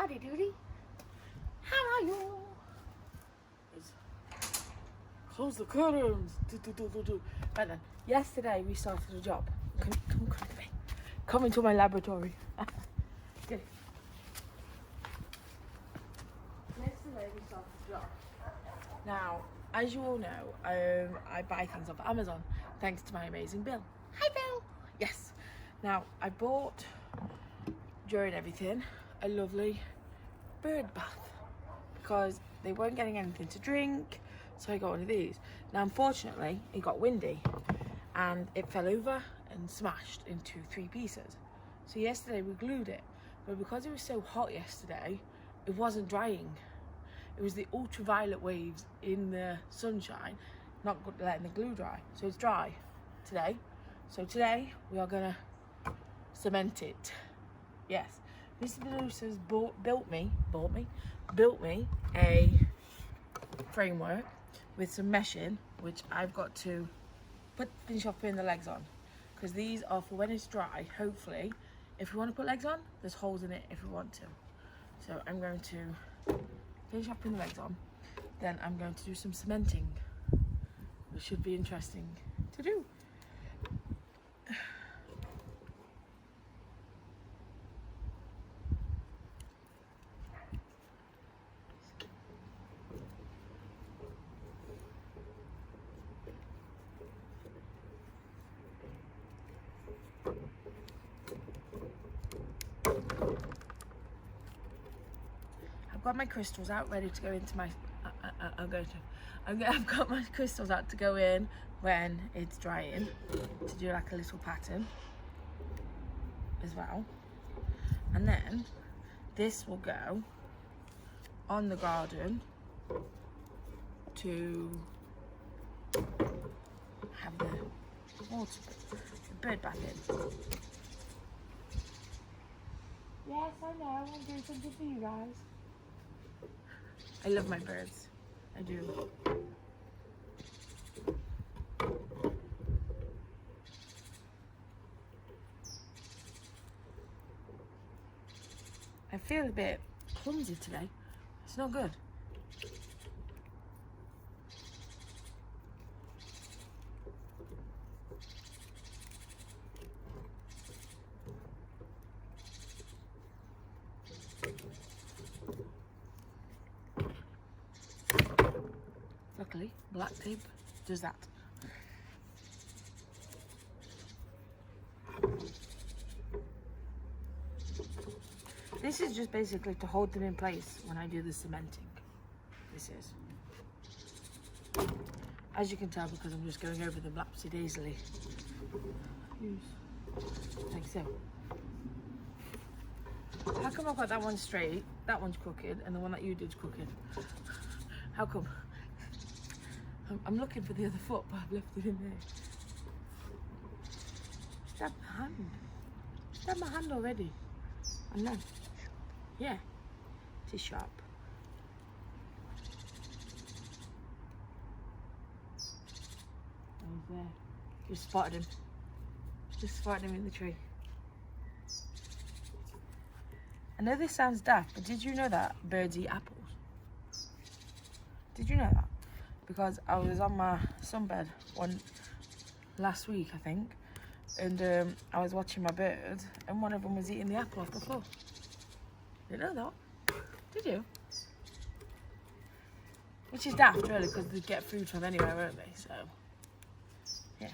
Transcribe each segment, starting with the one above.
Howdy doody. How are you? Close the curtains. Right then, yesterday we started a job. Come to me. Come into my laboratory. Good. Yesterday we started a job. Now, as you all know, I buy things off Amazon thanks to my amazing Bill. Hi, Bill. Yes. Now, I bought, during everything, a lovely bird bath because they weren't getting anything to drink, so I got one of these. Now, unfortunately, it got windy and it fell over and smashed into 3 pieces. So yesterday we glued it, but because it was so hot yesterday, it wasn't drying. It was the ultraviolet waves in the sunshine not letting the glue dry, so it's dry today. So today we are gonna cement it. Yes, Mr. Producer's built me a framework with some meshing, which I've got to finish off putting the legs on, because these are for when it's dry. Hopefully, if we want to put legs on, there's holes in it if we want to. So I'm going to finish off putting the legs on, then I'm going to do some cementing, which should be interesting to do. I've got my crystals out ready to go into my I've got my crystals out to go in when it's drying, to do like a little pattern as well. And then this will go on the garden to have the water, the bird bath in. Yes, I know, I'm doing something for you guys. I love my birds. I do. I feel a bit clumsy today. It's not good. Luckily, black tape does that. This is just basically to hold them in place when I do the cementing. This is. As you can tell, because I'm just going over them lapsy-daisily. Like so. How come I've got that one straight, that one's crooked, and the one that you did's crooked? How come? I'm looking for the other foot, but I've left it in there. Stab my hand. Stab my hand already. I know. Yeah, it is sharp. Oh, there. Just spotted him. Just spotted him in the tree. I know this sounds daft, but did you know that birds eat apples? Did you know that? Because I was on my sunbed last week, I think, and I was watching my birds, and one of them was eating the apple off the floor. Didn't know that, did you? Which is daft, really, because they'd get food from anywhere, won't they? So, yeah.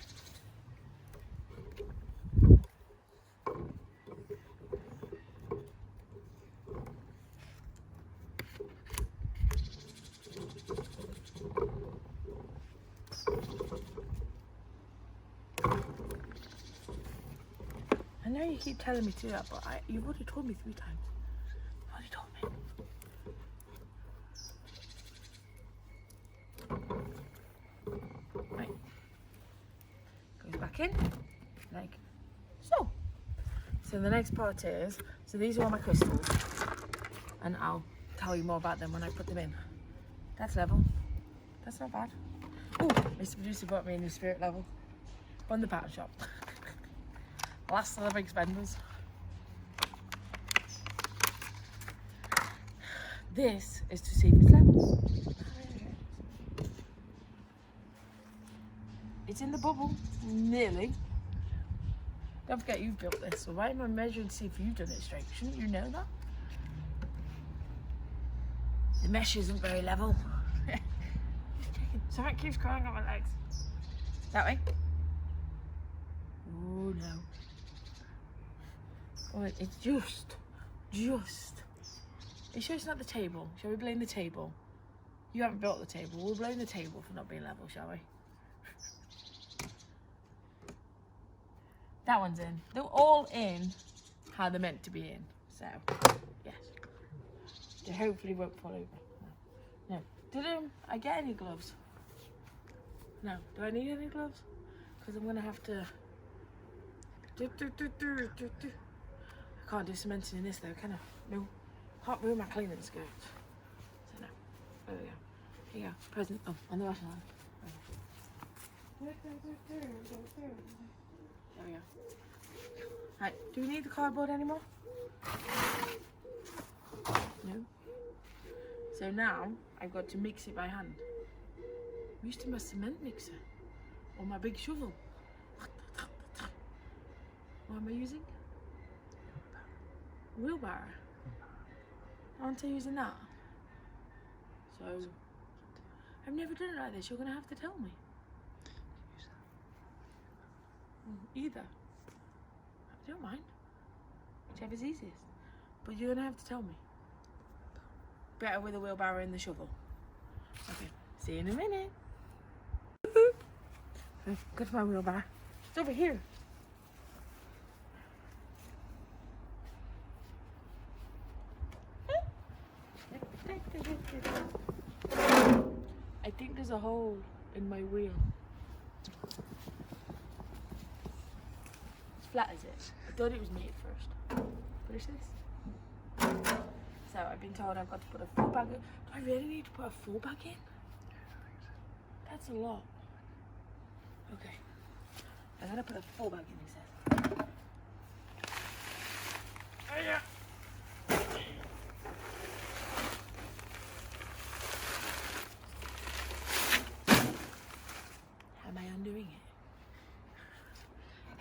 I know you keep telling me to do that, but you've already told me 3 times. You already told me. Right. Goes back in, like so. So the next part is, so these are all my crystals, and I'll tell you more about them when I put them in. That's level. That's not bad. Oh, Mr. Producer bought me a new spirit level from the pattern shop. Last of the big spenders. This is to see if it's level. It's in the bubble, nearly. Don't forget you've built this, so why am I measuring to see if you've done it straight? Shouldn't you know that? The mesh isn't very level. Something keeps crawling on my legs. That way? Oh no. Oh, it's just. Are you sure it's not the table? Shall we blame the table? You haven't built the table. We'll blame the table for not being level, shall we? That one's in. They're all in how they're meant to be in. So, yes. They hopefully won't fall over. No. Did I get any gloves? No. Do I need any gloves? Because I'm going to have to... I can't do cementing in this though, can I? No. Can't ruin my cleaning skirt. So no. There we go. Here you go. Present. Oh, on the washing line. There we go. Right, do we need the cardboard anymore? No. So now I've got to mix it by hand. I'm used to my cement mixer or my big shovel. What am I using? Wheelbarrow. Aren't I using that? So I've never done it like this. You're gonna have to tell me. Either. I don't mind. Whichever's easiest. But you're gonna have to tell me. Better with a wheelbarrow and the shovel. Okay. See you in a minute. Go to my wheelbarrow. It's over here. I think there's a hole in my wheel. It's flat, is it? I thought it was me at first. What is this? So I've been told I've got to put a full bag in. Do I really need to put a full bag in? That's a lot. Okay. I'm gonna put a full bag in, he says. Oh yeah.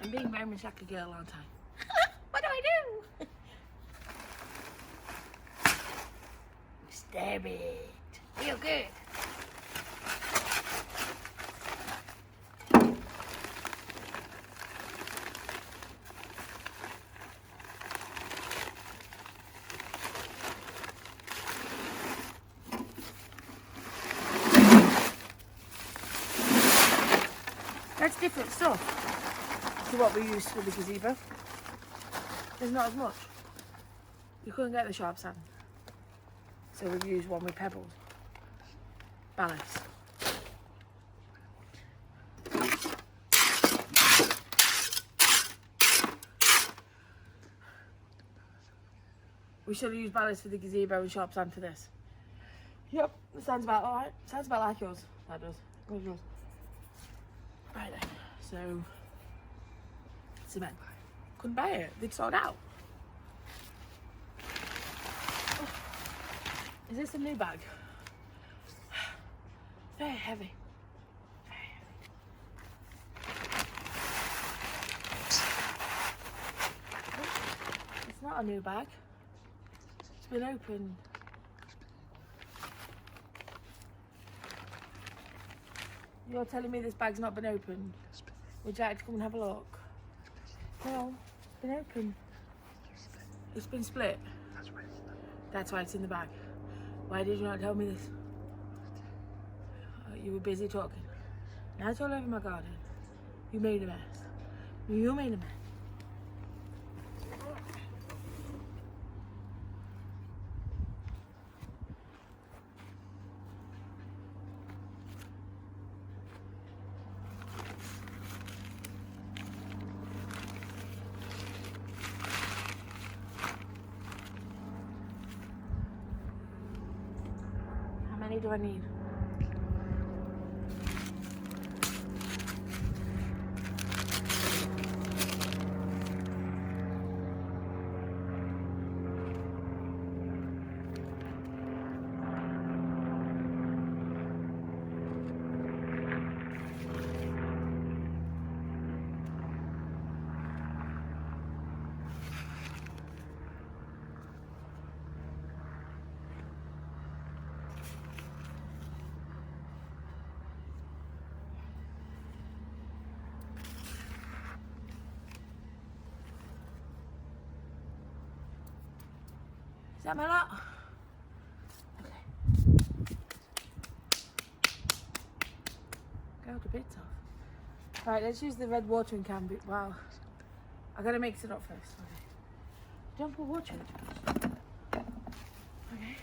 I'm being very much like a girl, aren't I? What do I do? Stab it. Feel good. That's different stuff to what we used for the gazebo. There's not as much. You couldn't get the sharp sand. So we've used one with pebbles. Ballast. We should have used ballast for the gazebo and sharp sand for this. Yep, it sounds about alright. Sounds about like yours. That does. Where's yours? Right then. So, cement. Couldn't buy it. They'd sold out. Oh. Is this a new bag? Very heavy. Very heavy. It's not a new bag. It's been opened. You're telling me this bag's not been opened? Would you like to come and have a look? No, it's been opened. It's been split. That's why it's in the bag. Why did you not tell me this? You were busy talking. Now it's all over my garden. You made a mess. You made a mess. How many do I need? Is that my lot? Okay. Got the bits off. Right, let's use the red watering can. Wow. I gotta mix it up first. Okay. Don't put water in it. Okay.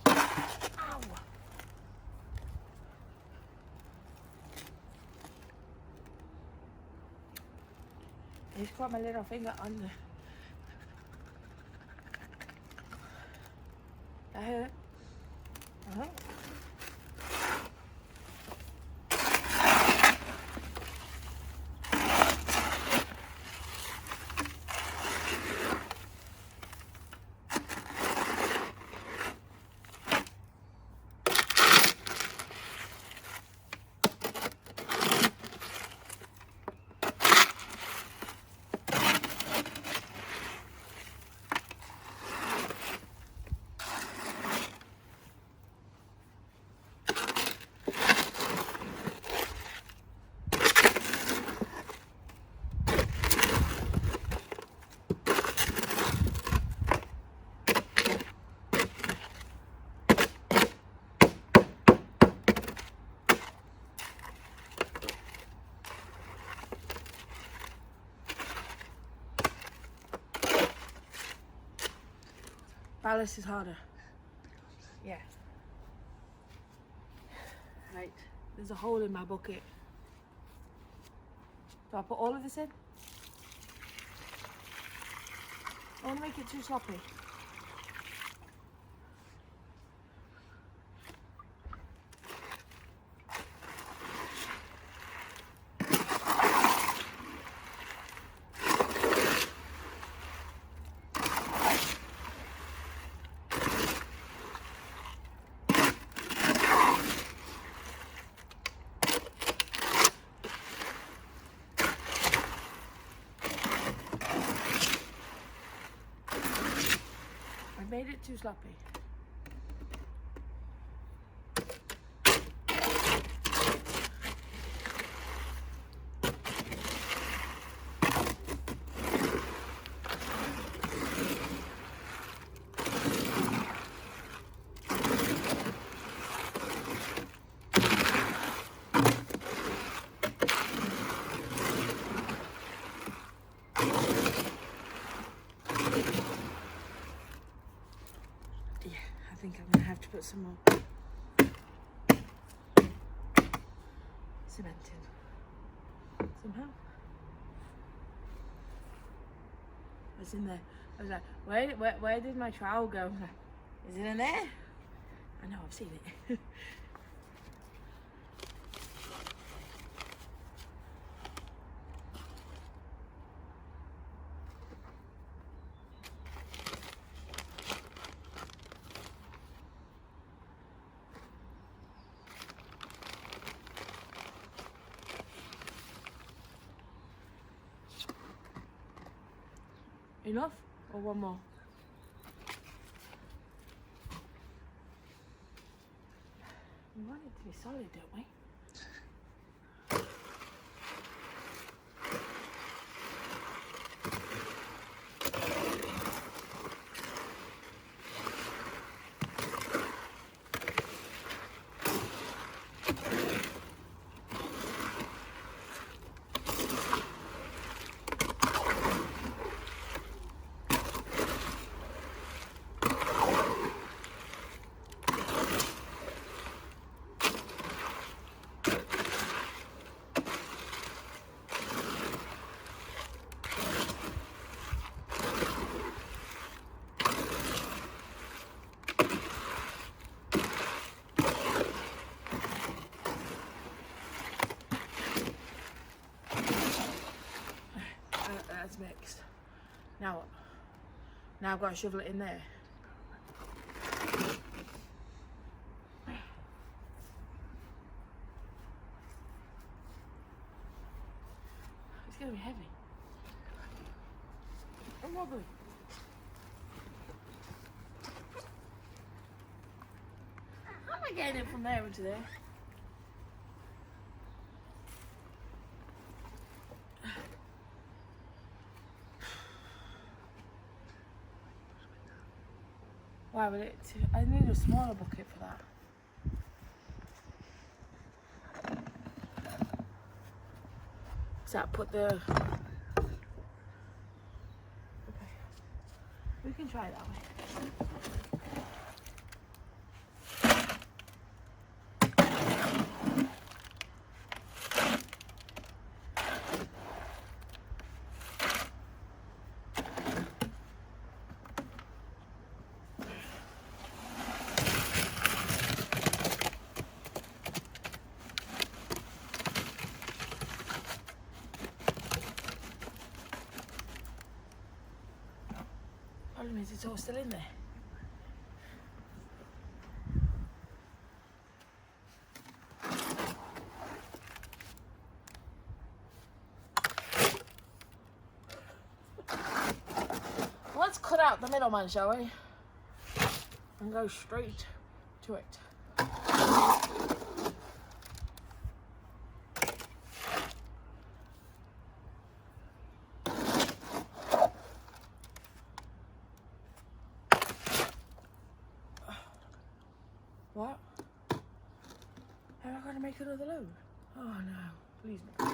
Ow. I just got my little finger on the. That hurt. Uh-huh. Ballast is harder. Yeah. Right. There's a hole in my bucket. Do I put all of this in? I want to make it too sloppy. Made it too sloppy. I think I'm gonna have to put some more cement in somehow. It's in there. I was like, where did my trowel go? Is it in there? I know, I've seen it. Enough? Or one more? We want it to be solid, don't we? That's mixed. Now what? Now I've got to shovel it in there. It's going to be heavy. I'm wobbly. How am I getting it from there into there? Why would it? I need a smaller bucket for that. So I put the... Okay. We can try it that way. Problem is, it's all still in there. Let's cut out the middleman, shall we? And go straight to it. What? Am I going to make another load? Oh no, please no.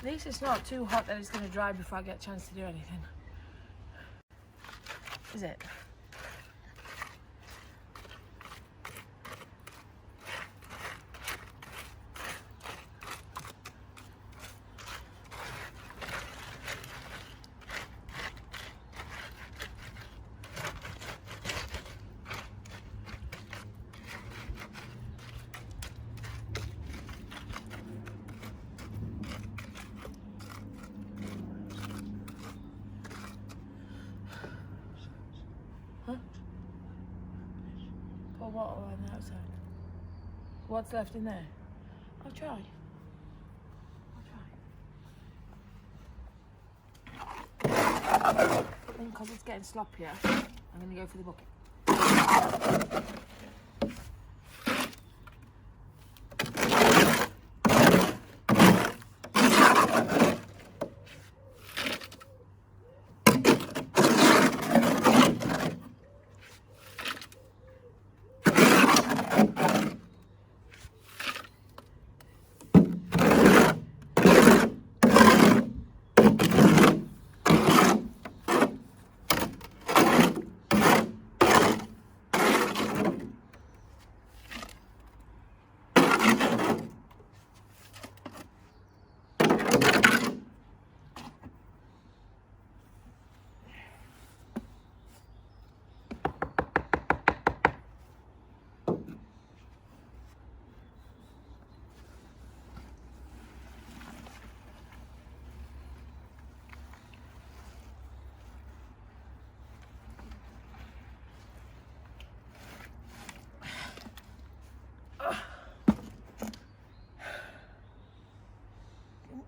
At least it's not too hot that it's going to dry before I get a chance to do anything. Is it? Huh? Pour water on the outside. What's left in there? I'll try. I think because it's getting sloppier, I'm going to go for the bucket.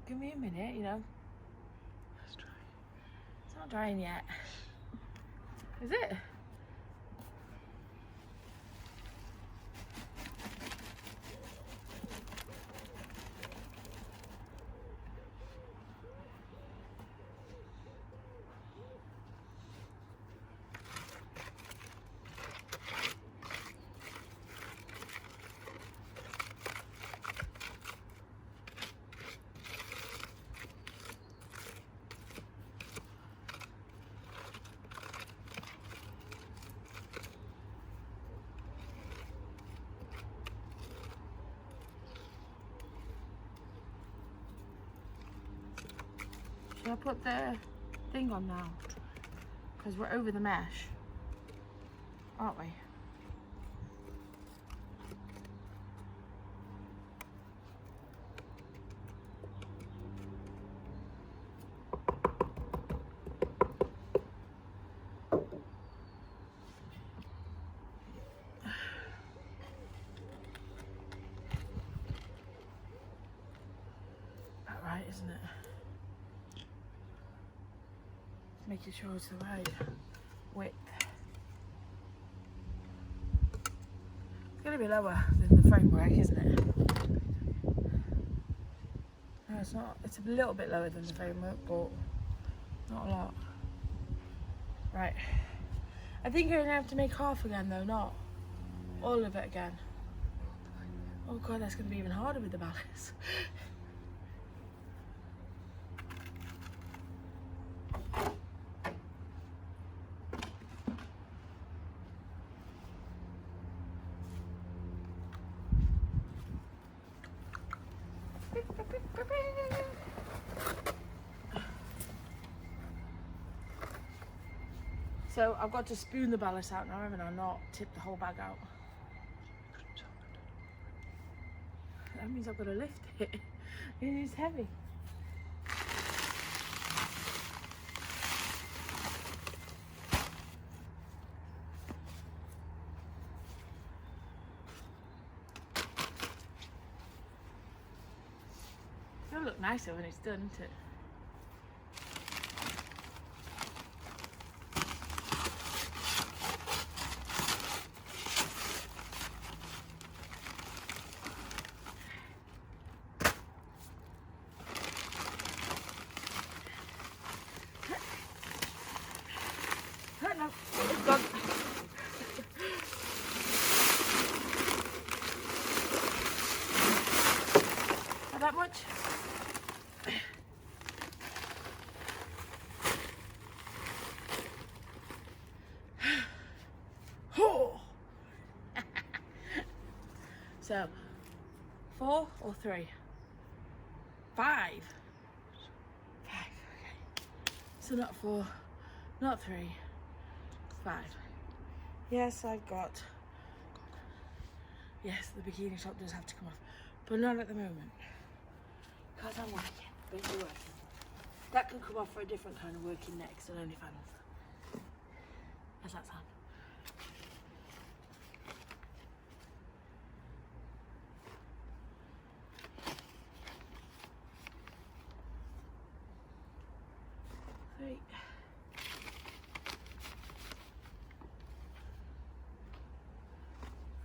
Give me a minute, you know. It's dry. It's not drying yet. Is it? Should I put the thing on now? Because we're over the mesh, aren't we? Right, isn't it? Making sure it's the right width. It's going to be lower than the framework, isn't it? No, it's not. It's a little bit lower than the framework, but not a lot. Right. I think you're going to have to make half again, though, not all of it again. Oh god, that's going to be even harder with the ballast. So I've got to spoon the ballast out now, haven't I? Not tip the whole bag out. That means I've got to lift it. It is heavy. It'll look nicer when it's done, isn't it? No, it's gone. Not that much. So, 4 or 3? 5. 5, okay. So not 4, not 3, 5. Yes, I've got. Yes, the bikini top does have to come off, but not at the moment. Because I'm working, busy working. That could come off for a different kind of working next on OnlyFans. How's that sound? Three.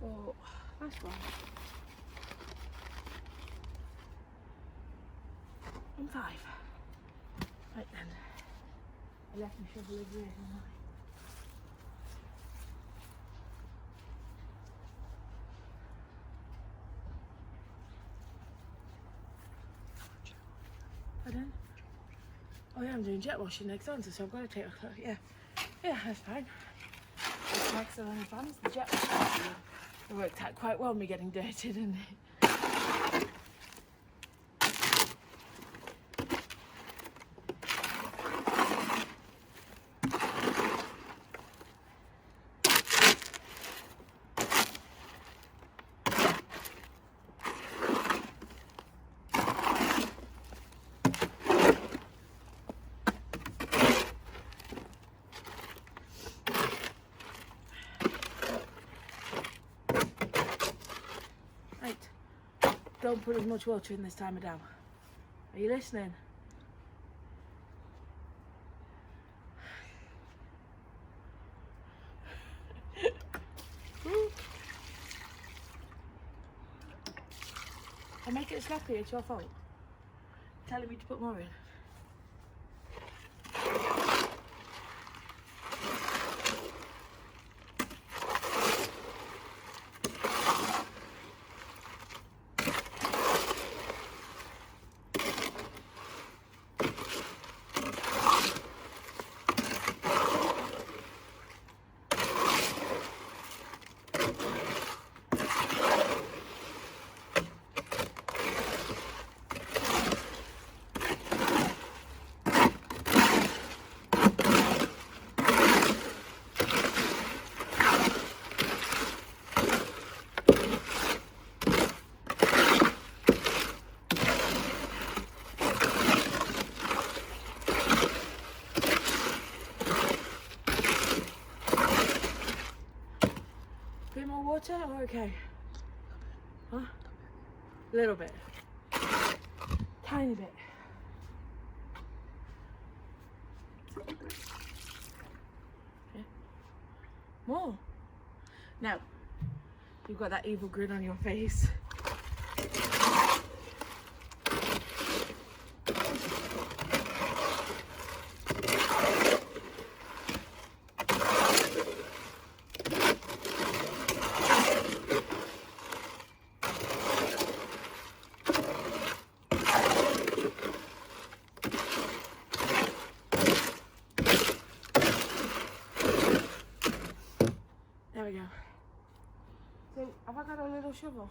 4. Last one. And 5. Right then. I left my shovel over here, didn't I? Pardon? Oh yeah, I'm doing jet washing next on, so I've got to take a clothes. Yeah, that's fine. It's next on OnlyFans, the jet washing. It worked out quite well, me getting dirty, didn't it? Don't put as much water in this time of day. Are you listening? I make it sloppy, it's your fault. Telling me to put more in. okay? Huh? A little bit. Tiny bit. Okay. More. Now, you've got that evil grin on your face. There we go. So, have I got a little shovel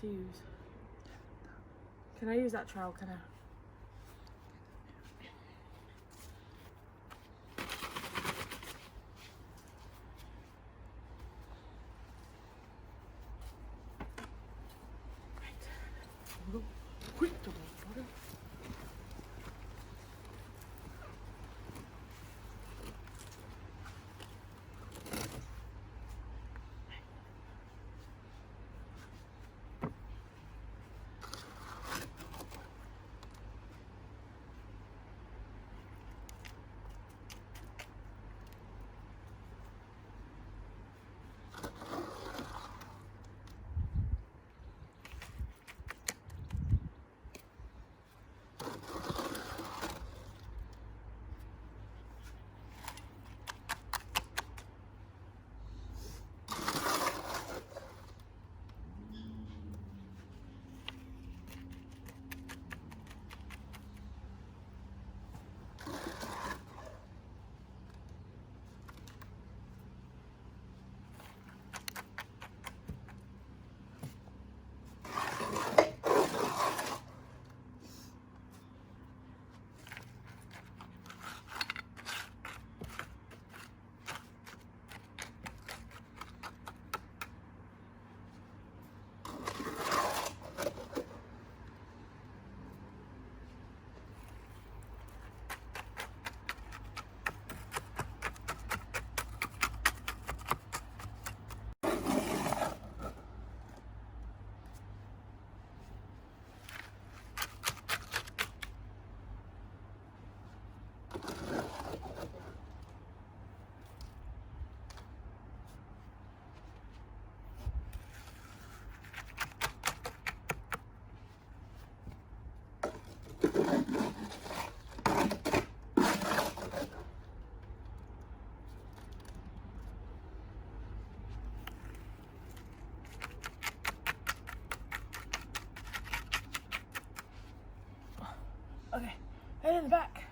to use? Can I use that trowel? Can I? Right. Quick, double. Okay, head in the back.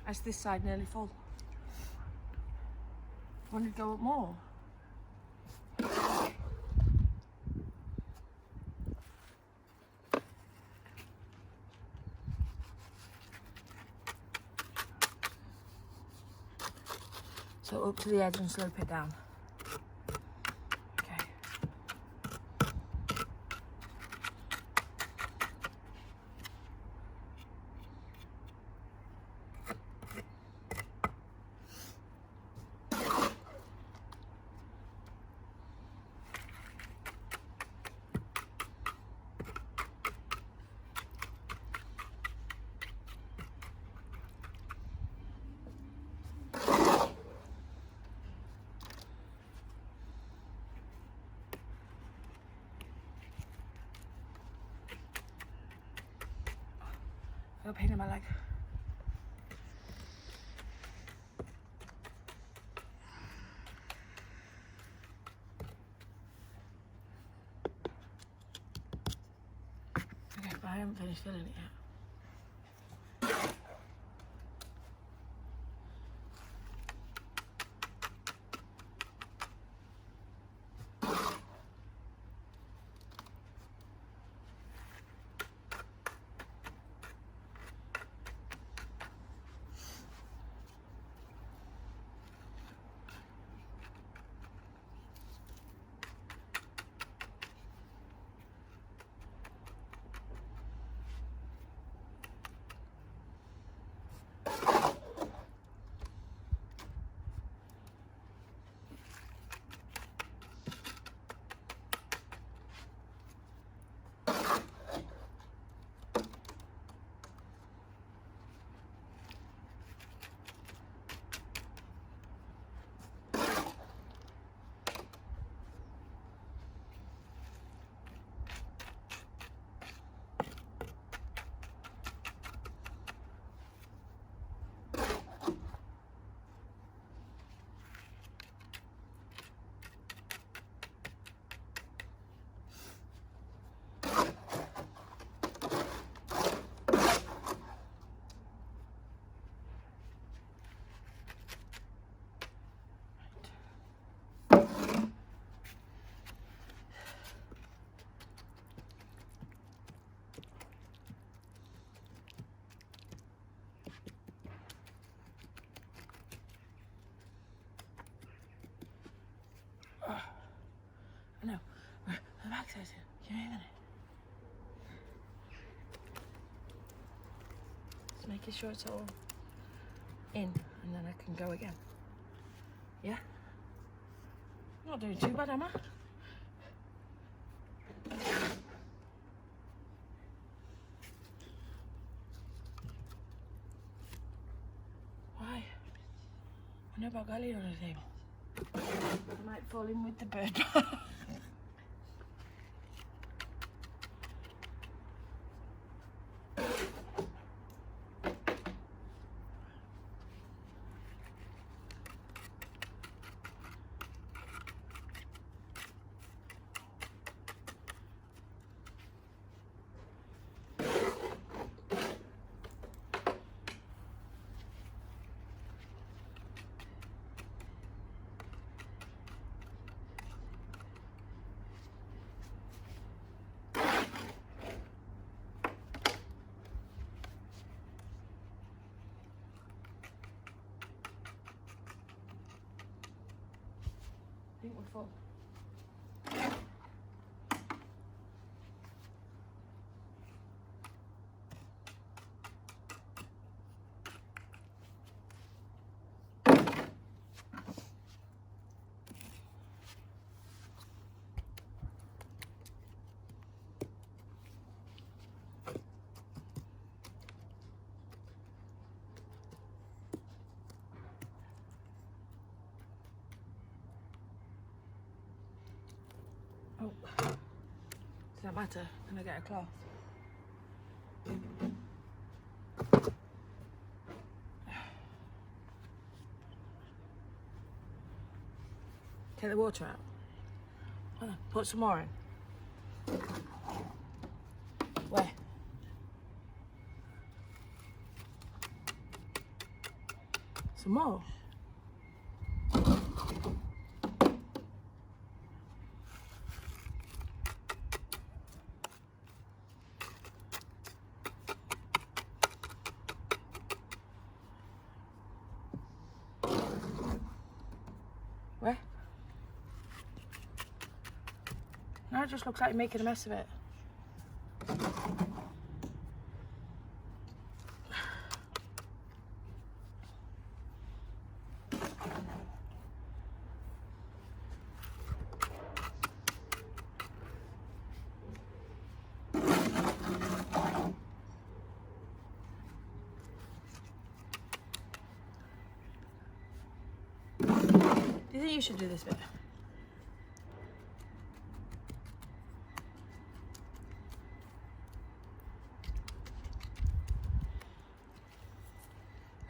That's this side nearly full. Want to go up more? So up to the edge and slope it down. Okay. Got a pain in my leg. Okay, but I haven't finished filling it yet. exercising. Give me a minute. Just making sure it's all in, and then I can go again. Yeah? Not doing too bad, am I? Why? I know about Gully on the table. I might fall in with the bird. I think we're full. Oh, does that matter? Can I get a cloth? Take the water out. Well, then, put some more in. Where? Some more? Where? Now it just looks like you're making a mess of it. Do you think you should do this bit?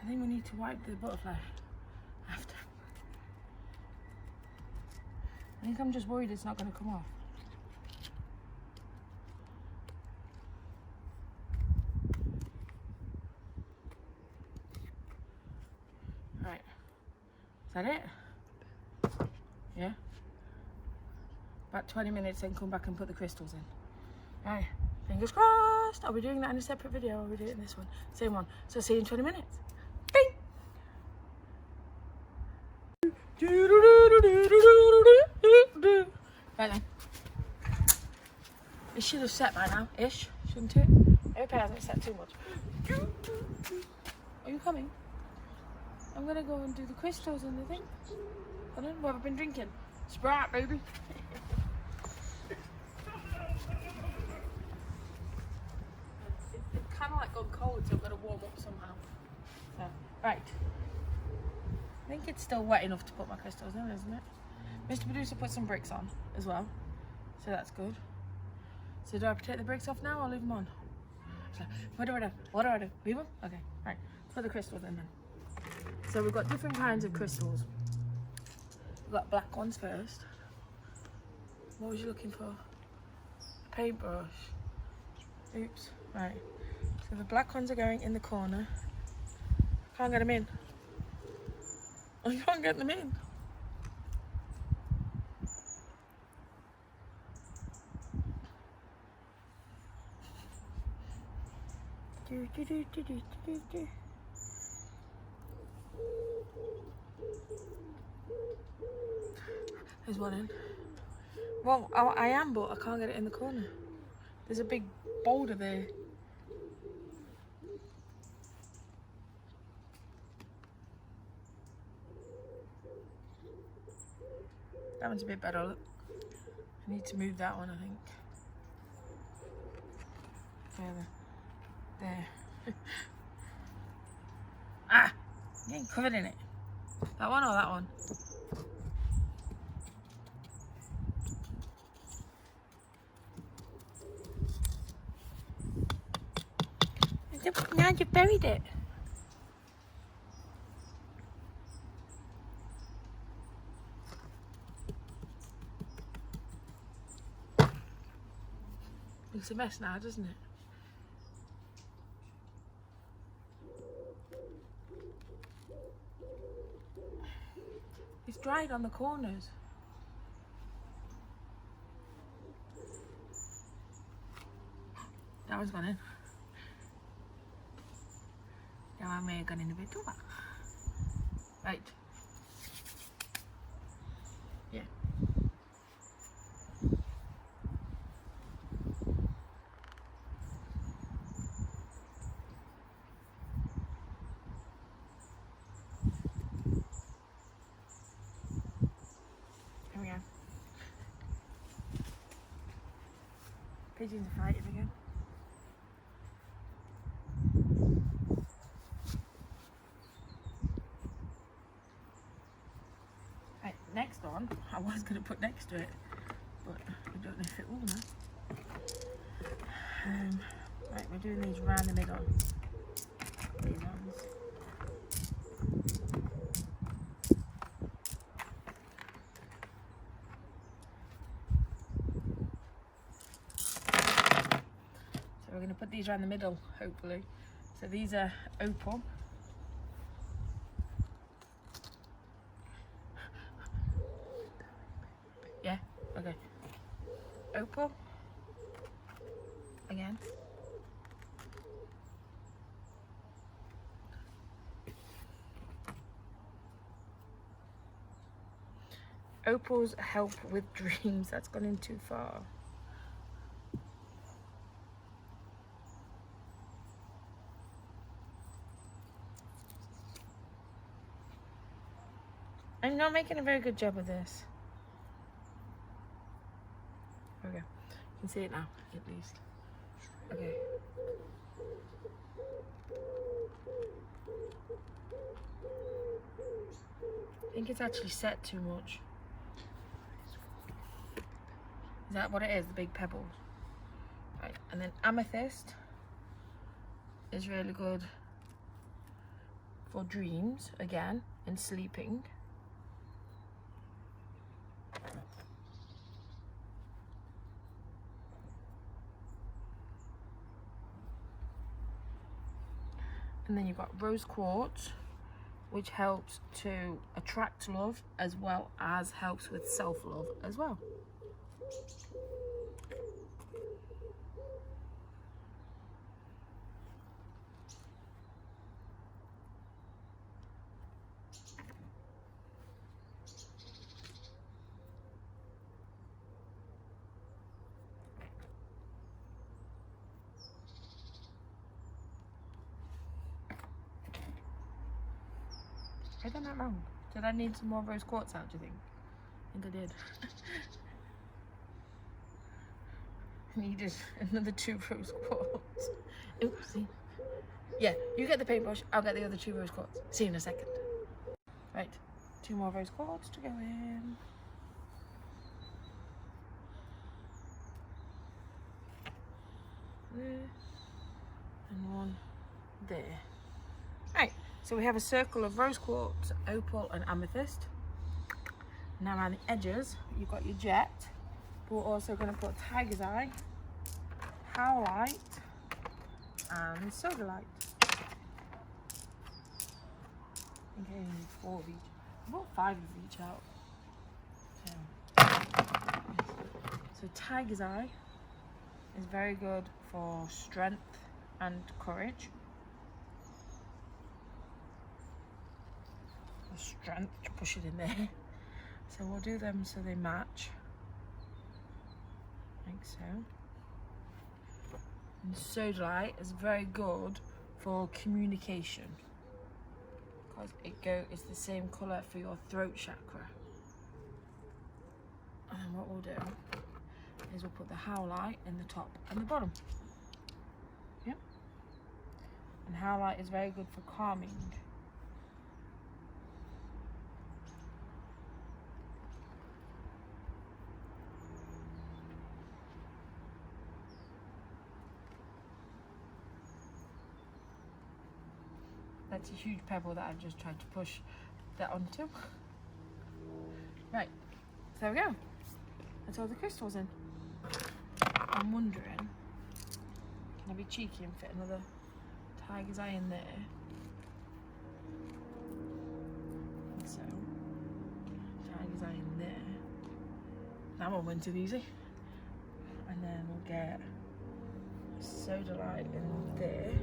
I think we need to wipe the butterfly after. I think I'm just worried it's not going to come off. Right. Is that it? Yeah? About 20 minutes, then come back and put the crystals in. Right. Fingers crossed. I'll be doing that in a separate video. I'll be doing this one. Same one. So see you in 20 minutes. Bing! Right then. It should have set by now, ish, shouldn't it? I hope it hasn't set too much. Are you coming? I'm gonna go and do the crystals and the thing. I don't know what I've been drinking. Sprite, baby. It's kind of like gone cold, so I've got to warm up somehow. So, right. I think it's still wet enough to put my crystals in, isn't it? Mr. Producer put some bricks on as well, so that's good. So do I take the bricks off now or leave them on? So, what do I do? What do I do? Leave them? Okay, right. Put the crystals in then. So we've got different kinds of crystals. We've got black ones first. What was you looking for? A paintbrush. Oops. Right. So the black ones are going in the corner. Can't get them in. I can't get them in. There's one in. Well, I am, but I can't get it in the corner. There's a big boulder there. That one's a bit better. Look. I need to move that one, I think. Further. There. Ah! I'm getting covered in it. That one or that one? Now you've buried it. Looks a mess now, doesn't it? It's dried on the corners. That one's gone in. Now I may have gone in a bit too much. Right. Yeah. Here we go. Pigeons are fighting again. Right, next on, I was going to put next to it, but I don't know if it will now. Right, we're doing these round the middle. These ones. So we're going to put these around the middle, hopefully. So these are opal. Yeah, okay. Opal. Again. Opals help with dreams. That's gone in too far. I'm not making a very good job of this. Okay, you can see it now, at least. Okay. I think it's actually set too much. Is that what it is, the big pebbles? Right, and then amethyst is really good for dreams, again, and sleeping. And then you've got rose quartz, which helps to attract love as well as helps with self-love as well. I done that wrong. Did I need some more rose quartz out, do you think? I think I did. Needed another 2 rose quartz. Oopsie. Yeah, you get the paintbrush, I'll get the other 2 rose quartz. See you in a second. Right, 2 more rose quartz to go in. There. And one there. Right, so we have a circle of rose quartz, opal and amethyst. Now around the edges, you've got your jet. But we're also going to put tiger's eye, howlite and sodalite. I think I only need 4 of each. I bought 5 of each out. So tiger's eye is very good for strength and courage. For strength, push it in there. So we'll do them so they match. like so. And sodalite is very good for communication because it's the same colour for your throat chakra. And then what we'll do is we'll put the howlite in the top and the bottom. Yep. And howlite is very good for calming. That's a huge pebble that I've just tried to push that onto. Right, so there we go. That's all the crystals in. I'm wondering, can I be cheeky and fit another tiger's eye in there? Like so. Tiger's eye in there. That one went too easy. And then we'll get sodalite in there.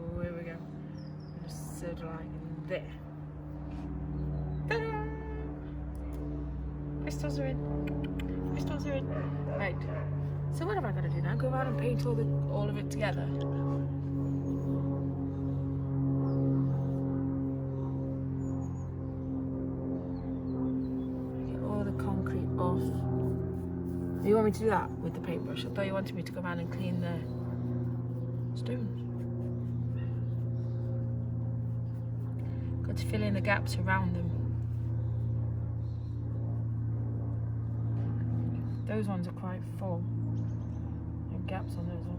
Oh, here we go. Just sodalite in there. Ta-da! Crystals are in. Crystals are in. Right. So what am I gonna do now? Go around and paint all of it together. Get all the concrete off. You want me to do that with the paintbrush? I thought you wanted me to go around and clean the stones. Got to fill in the gaps around them. Those ones are quite full. There are gaps on those ones.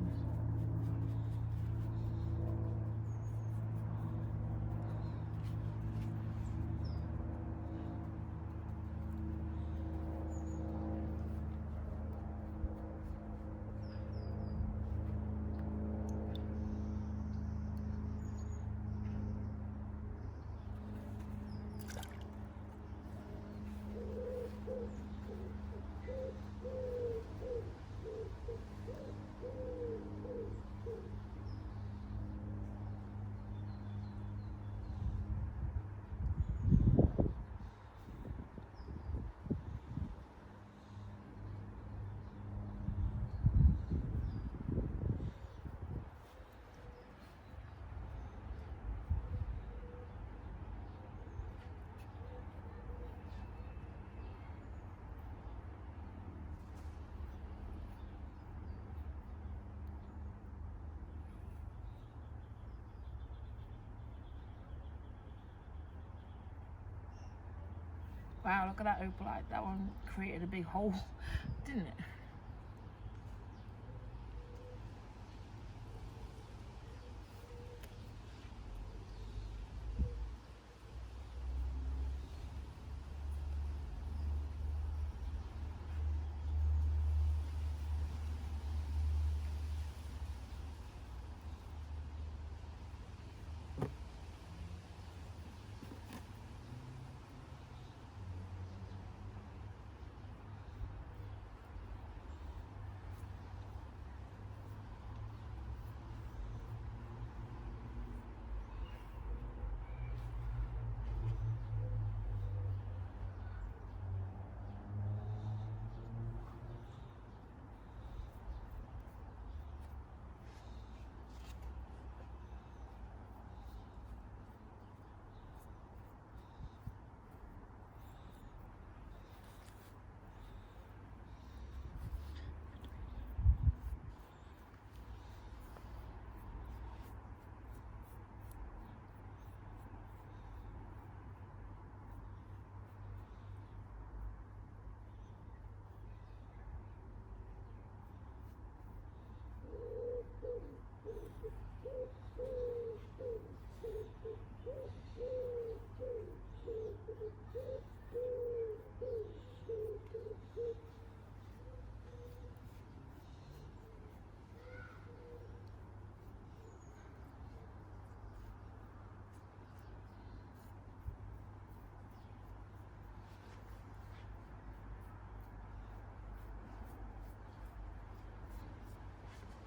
Wow, look at that opalite. That one created a big hole, didn't it?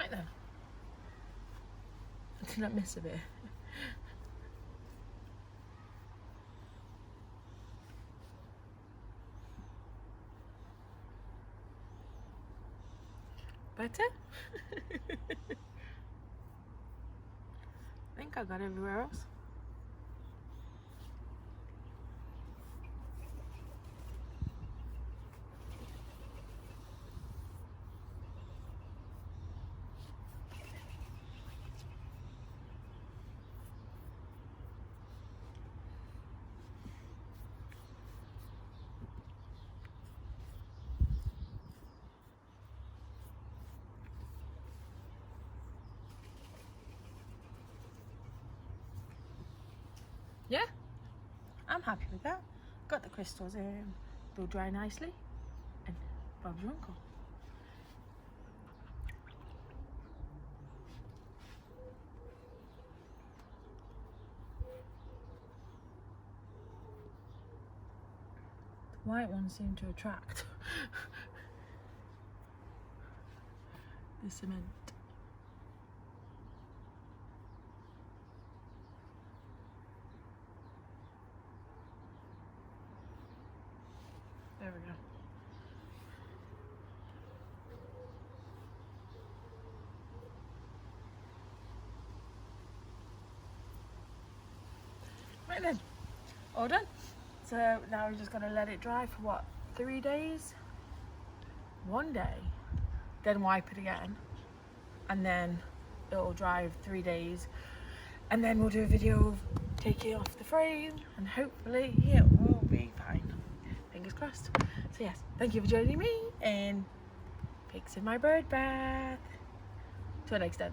Right then. Did not miss a bit. I think I got everywhere else. Yeah, I'm happy with that. Got the crystals in, they'll dry nicely, and Bob's your uncle. The white ones seem to attract the cement. There we go. Right then, all done. So now we're just gonna let it dry for what, 3 days? 1 day, then wipe it again, and then it'll dry for 3 days, and then we'll do a video of taking it off the frame, and hopefully it will be fine. Fingers crossed. So yes, thank you for joining me in fixing my bird bath. To an extent.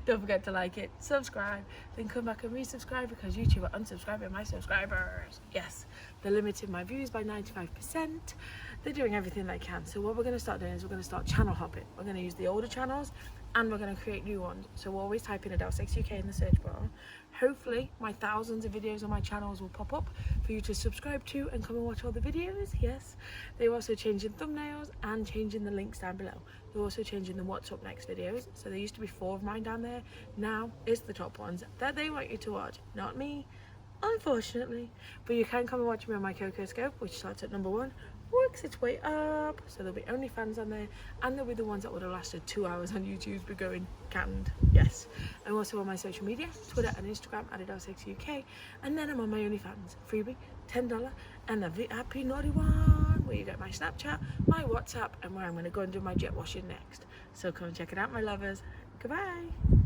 Don't forget to like it, subscribe, then come back and resubscribe because YouTube are unsubscribing my subscribers. Yes, they're limiting my views by 95%. They're doing everything they can. So what we're going to start doing is we're going to start channel hopping. We're going to use the older channels and we're going to create new ones. So we'll always type in Adelesexyuk in the search bar. Hopefully my thousands of videos on my channels will pop up for you to subscribe to and come and watch all the videos. Yes, they're also changing thumbnails and changing the links down below. They're also changing the what's up next videos. So there used to be 4 of mine down there. Now it's the top ones that they want you to watch, not me, unfortunately. But you can come and watch me on my Coco Scope, which starts at number 1, works its way up. So there'll be OnlyFans on there, and there'll be the ones that would have lasted 2 hours on YouTube but going canned. Yes. I'm also on my social media, Twitter and Instagram at Adelesexyuk, and then I'm on my OnlyFans freebie, $10, and a VIP naughty one where you get my Snapchat, my WhatsApp, and where I'm going to go and do my jet washing next. So come and check it out, my lovers. Goodbye.